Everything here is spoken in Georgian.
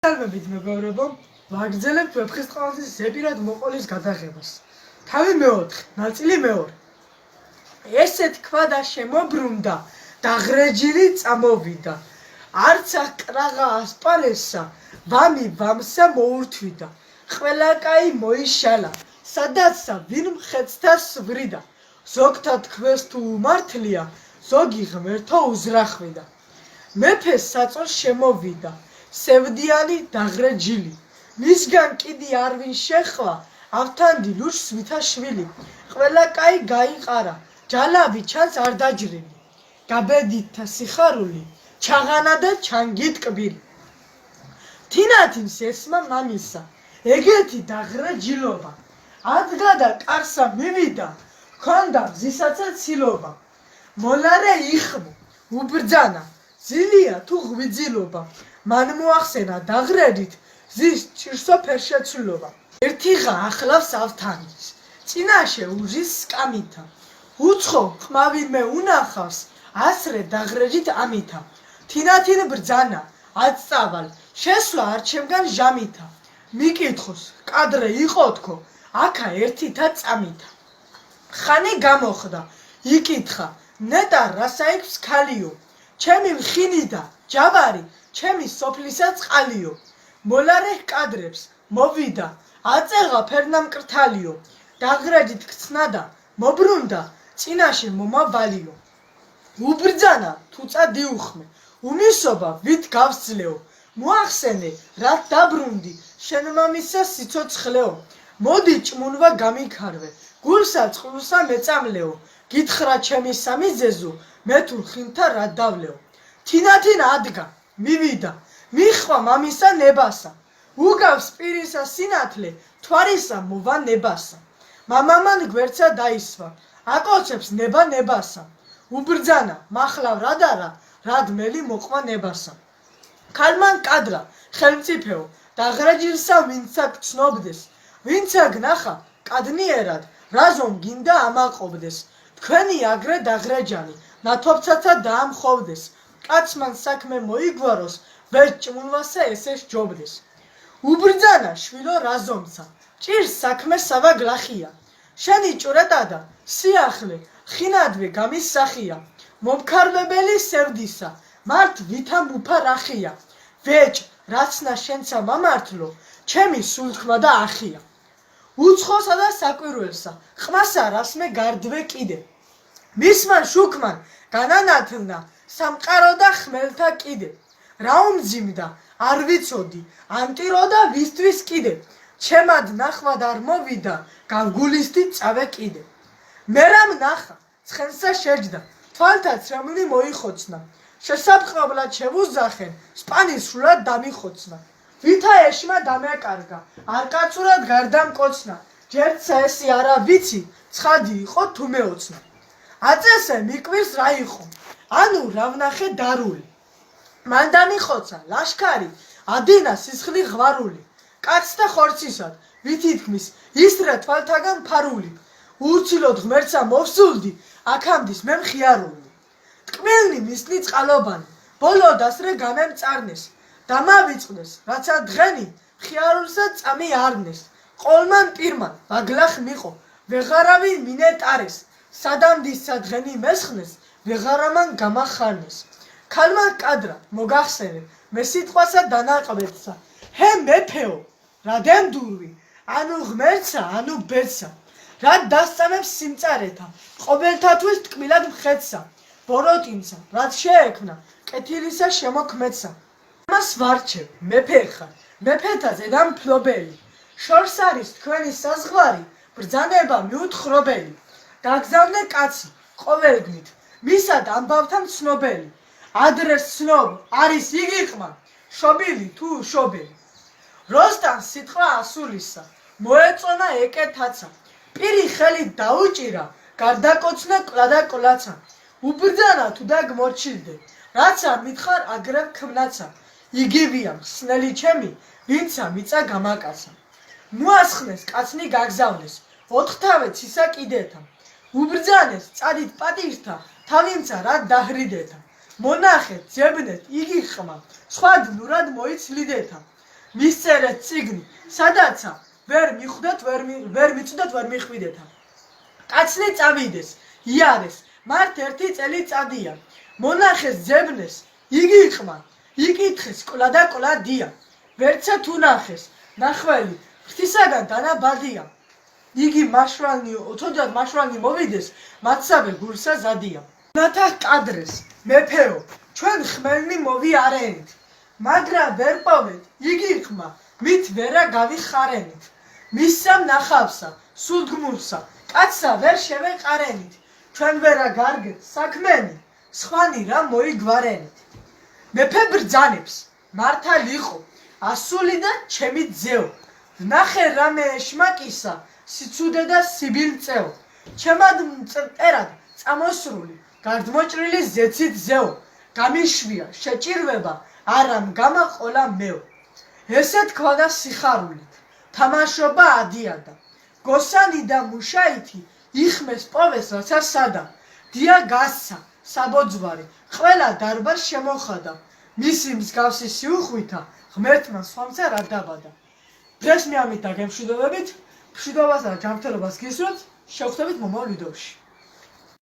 Salvებით მეგობრებო, ვაგრძელებთ ვეფხისტყაოსნის ზეპირად მოყოლის გადაღებას. თავი მეოთხე, ნაწილი მეორე. ესე თქვა და შემობრუნდა, დაღრეჯილი წამოვიდა. არც აკრაღა ასპარესა, ვამი ვამსა მოურთვიდა. ყველა კაი მოიშალა, სადაცსა ვინ მხედთა სვრიდა. ზოგთა თქმეს თუ უმართლია, ზოგი ღმერთო უზრახვიდა. მეფეს საწოლ შემოვიდა, სევდიანი დაღრეჯილი. მისგან კიდი არ ვინ შეხვა, ავთანდი ლურჯს ვითაშვილი. ყველა კაი გაიყარა, ჯალაბი ჩანს არ დაჯრილი. გაბედითა სიხარული, ჩაღანა და ჩანგით კბილი. თინათინს ესმა მამისა, ეგეთი დაღრეჯილობა. ადგა და კარსა მივიდა, ჰქონდა მზისაცა ცილობა. მოლარე იხმო, უბრძანა, ძილია თუ ღვიძილობა. მან მოახსენა დაღრედით, ზის ჭირსო ფერშეცვლილობა. ერთიღა ახლავს ავთანდის, წინაშე უჟის სკამითა. უცხო ხმავიმე უნახავს, ასრე დაღრეჯით ამითა. თინათინ ბრძანა, აწწავალ, შესვლა არ ჩემგან ჟამითა. მიკითხოს, კადრე იყო თქო, აქა ერთითა წამითა. ხანი გამოხდა, იკითხა, ნეტა რასაიქს ქალიო. ჩემი მხინიდა, ჯავარი, ჩემი სოფლისა წყალიო. მოლარე კადრებს, მოვიდა, აწეღა ფერნამკრთალიო. დაღრეჯით გცნადა, მობრუნდა, წინაშე მომავალიო. უბრძანა, თუცა დიუხმე, უნისობა ვით გავსძლეო. მოახსენე, რად დაბრუნდი, შენ მამისა სიცოცხლეო. მოდი ჭმუნვა გამიქარვე, გულსა წყლუსა მეწამლეო. გითხრა ჩემი სამი ზეზო, მე თუ ხინთა რა დავლეო. თინათინ ადგა, მივიდა, მიხვა მამისა ნებასა. უგავს პირისა სინათლე, თვარისა მოვა ნებასა. მამამან გვერდსა დაისვა, აკოცებს ნება ნებასა. უბრძანა, მახლავ რადარა, რად მელი მოყვა ნებასა. ქალმან კადრა, ხელმწიფეო, დაღრეჯილსა ვინცა გცნობდეს. ვინცა გნახა, კადნიერად, რაზომ გინდა ამაყობდეს. თქვენი აგრე დაღრეჯანი, ნათობცაცა დაამხოვდეს. კაცმან საქმე მოიგვაროს, ვერ ჭმუნვასა ესე სჯობდეს. უბრძანა, შვილო რაზომცა, ჭირს საქმე სავა გლახია. შენი ჭურეტადა, სიახლე, ხინადვე გამისსახია. მომქარვებელი სევდისა, მართ ვითა მუფა რახია. ვეჭ, რაცნა შენცა მამართლო, ჩემი სულთქმა და ახია. უცხოსა და საკვირველსა, ყმასა რასმე გარდვე კიდე. მისმან შუქმან, განანათლნა, სამყარო და ხმელთა კიდე. რა უმძიმდა, არ ვიცოდი, ამტირო და ვისთვის კიდე. ჩემად ნახვად არ მოვიდა, განგულისტი წავე კიდე. მერამ ნახა, ცხენსა შეჯდა, თვალთა ცრემლი მოიხოცნა. შესაფყრობლად შევუზახენ, სპანის სრულად დამიხოცნა. ვითა ეშმა დამეკარგა, არკაცურად გარდამკოცნა. ჯერცა ესი არა ვიცი, ცხადი იყო თუ მეოცნა. აწესე მიკვირს რა იყო, ანუ რა ვნახე დარული. მან დამიხოცა, ლაშქარი, ადინა სისხლი ღვარული. კაცთა ხორცისად, ვით ითქმის, ისრე თვალთაგან ფარული. ურცილოდ ღმერთსა მოვსულდი, აქამდის მე მხიარული. ტკბილნი მისლი წყალობანი, ბოლო დასრე გამემწარნეს. დამავიწყდეს, რაცა დღენი, მხიარულსა წამი არნეს. ყოლმან პირმან, ვაგლახ მიყო, ვეღარავინ მინეტარეს. სადამდისა დღენი მესხნეს, ვეღარამან გამახარნეს. ქალმა კადრა, მოგახსენე, მე სიტყვასა დანაყბეთსა. ჰე მეფეო, რა დემდურვი, ანუ ღმერთსა, ანუ ბედსა. რად დასწამებს სიმწარეთა, ყოველთათვის ტკბილად მხედსა. ბოროტინსა, რად შეექმნა, კეთილისა შემოქმედსა. მას ვარჩევ, მეფე ხარ, მეფეთა ზედამფლობელი. შორს არის თქვენი საზღვარი, ბრძანება მიუთხრობელი. გაგზავნე კაცი, ყოველგნით, მისად ამბავთან ცნობელი. ადრეს ცნობ, არის იგი ყმა, შობილი თუ შობელი. როსტან სიტყვა ასულისა, მოეწონა ეკეთაცა. პირი ხელით დაუჭირა, გარდაკოცნა კლა და კვლაცა. უბრძანა თუ დაგმორჩილდე, რაცა მითხარ აგრევ ქმნაცა. იგივია მხსნელი ჩემი, ვინცა მიწა გამაკაცა. მოასხნეს კაცნი გაგზავნეს, ოთხთავე ცისა კიდეთა. უბრძანეს წადით პატირთა, თავიმცა რა დაჰრიდეთა. მონახეთ, ძებნეთ, იგი ხმა, სხვა ნურად მოიცლიდეთა. მისწერეთ წიგნი, სადაცა ვერ მიხვდეთ, ვერ მიწვდეთ, ვერ მიხვიდეთა. კაცნი წავიდეს, იარეს, მართ ერთი წელი წადია. მონახეს ძებნეს, იგი იყმა, იკითხეს, კლა და კლა დია. ვერცა თუ ნახეს, ნახველი, ღვთისაგან დანაბადია. იგი მაშვანი, თუნდაც მაშვანი მოვიდეს, მათსავე გულსა ზადია. ნათა კადრეს, მეფეო, ჩვენ ხმელნი მოვიარენით, მაგრამ ვერ პოვეთ, იგი იყმა, მით ვერა გავიხარენით. მისსა ნახავსა, სულგმურსა, კაცსა ვერ შევეყარენით, ჩვენ ვერა გარგეთ საქმენი, სხვანი რა მოიგვარენით. მეფე ბრძანებს, მართალ იყო, ასული და ჩემი ძეო, ვნახე რამე შმაკისა, სიცუდე და სიბილწეო, ჩემად მწერად წამოსრული, გარდმოჭრილი ზეცით ზეო, გამიშვია, შეჭირვება, არა მგამაყოლა მეო. ესე თქვა და სიხარულით, თამაშობა ადიადა, გოსანი და მუშაითი, იხმეს პოვეს რაცა სადა, დია გასცა, საბოძვარი, ყველა დარბას შემოხადა, მისი მსგავსი სიუხვითა, ღმერთმა სხვამცა რა დაბადა. დღეს მე ამით დაგემშვიდობებით, მშვიდობასა და ჯანმრთელობას გისურვებთ, შევხვდებით მომავალ ვიდეოში.